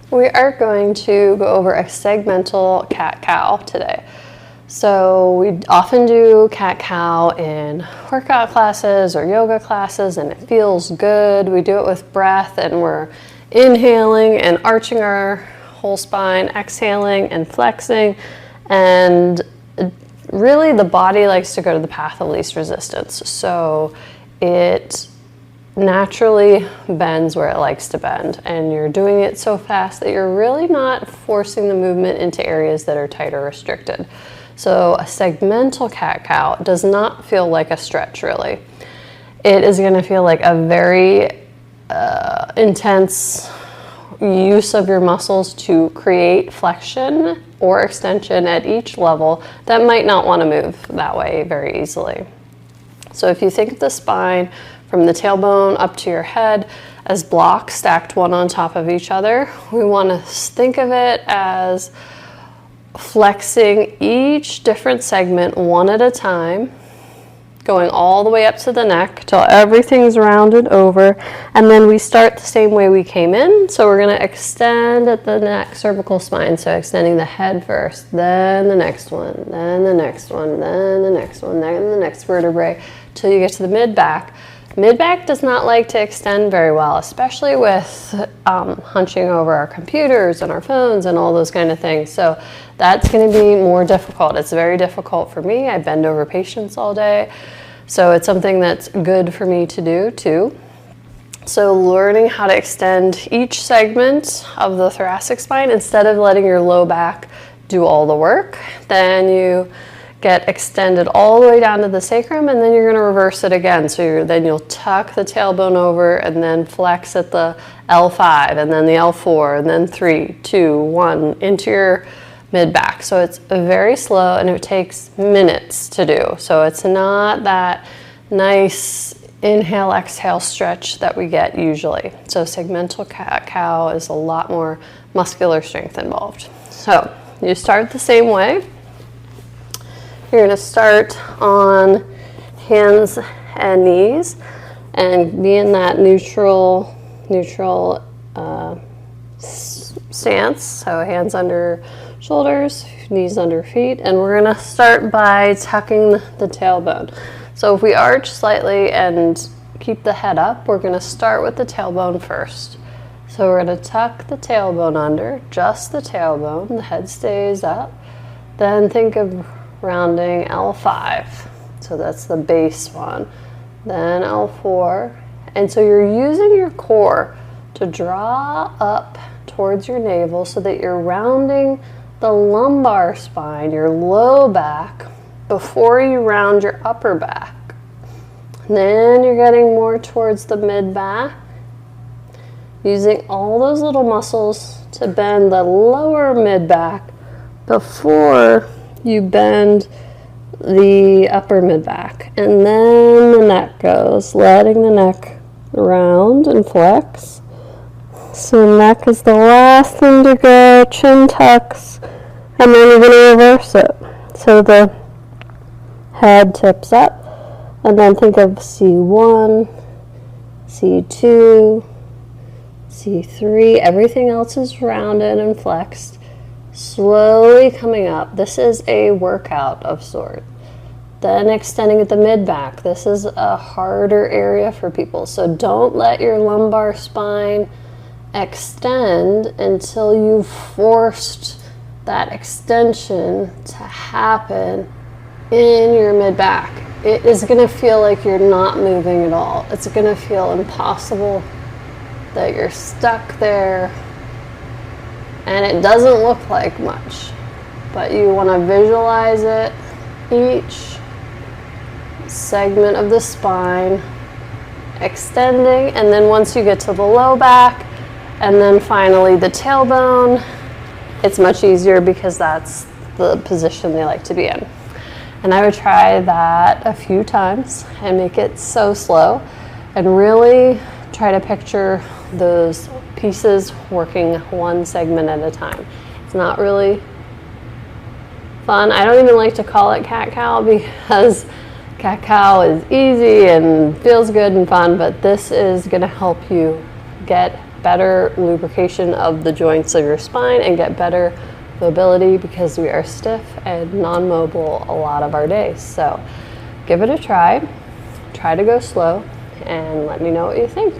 We are going to go over a segmental cat-cow today. So we often do cat-cow in workout classes or yoga classes, and it feels good. We do it with breath, and we're inhaling and arching our whole spine, exhaling and flexing, and really the body likes to go to the path of least resistance. So it naturally bends where it likes to bend, and you're doing it so fast that you're really not forcing the movement into areas that are tight or restricted. So a segmental cat-cow does not feel like a stretch, really. It is going to feel like a very intense use of your muscles to create flexion or extension at each level that might not want to move that way very easily. So if you think of the spine from the tailbone up to your head as blocks stacked one on top of each other, we want to think of it as flexing each different segment one at a time, going all the way up to the neck till everything's rounded over, and then we start the same way we came in. So we're going to extend at the neck cervical spine, so extending the head first, then the next one, then the next one, then the next one, then the next vertebrae, till you get to the mid-back. Mid-back does not like to extend very well, especially with hunching over our computers and our phones and all those kind of things. So that's going to be more difficult. It's very difficult for me. I bend over patients all day. So it's something that's good for me to do too. So learning how to extend each segment of the thoracic spine instead of letting your low back do all the work, then you get extended all the way down to the sacrum, and then you're going to reverse it again. So then you'll tuck the tailbone over and then flex at the L5 and then the L4 and then 3, 2, 1 into your mid-back. So it's very slow and it takes minutes to do. So it's not that nice inhale, exhale stretch that we get usually. So segmental cat-cow is a lot more muscular strength involved. So you start the same way. You're going to start on hands and knees and be in that neutral stance. So hands under shoulders, knees under feet, and we're going to start by tucking the tailbone. So if we arch slightly and keep the head up, we're going to start with the tailbone first. So we're going to tuck the tailbone under, just the tailbone, the head stays up. Then think of rounding L5, so that's the base one, then L4, and so you're using your core to draw up towards your navel so that you're rounding the lumbar spine, your low back, before you round your upper back. And then you're getting more towards the mid-back, using all those little muscles to bend the lower mid-back before you bend the upper mid-back, and then the neck goes, letting the neck round and flex. So neck is the last thing to go, chin tucks, and then you're going to reverse it. So the head tips up, and then think of C1, C2, C3, everything else is rounded and flexed. Slowly coming up. This is a workout of sort. Then extending at the mid-back. This is a harder area for people. So don't let your lumbar spine extend until you've forced that extension to happen in your mid-back. It is going to feel like you're not moving at all. It's going to feel impossible that you're stuck there. And it doesn't look like much, but you want to visualize it, each segment of the spine extending, and then once you get to the low back, and then finally the tailbone, it's much easier because that's the position they like to be in. And I would try that a few times and make it so slow, and really try to picture those pieces working one segment at a time. It's not really fun. I don't even like to call it cat-cow because cat-cow is easy and feels good and fun, but this is going to help you get better lubrication of the joints of your spine and get better mobility, because we are stiff and non-mobile a lot of our days. So give it a try to go slow, and let me know what you think.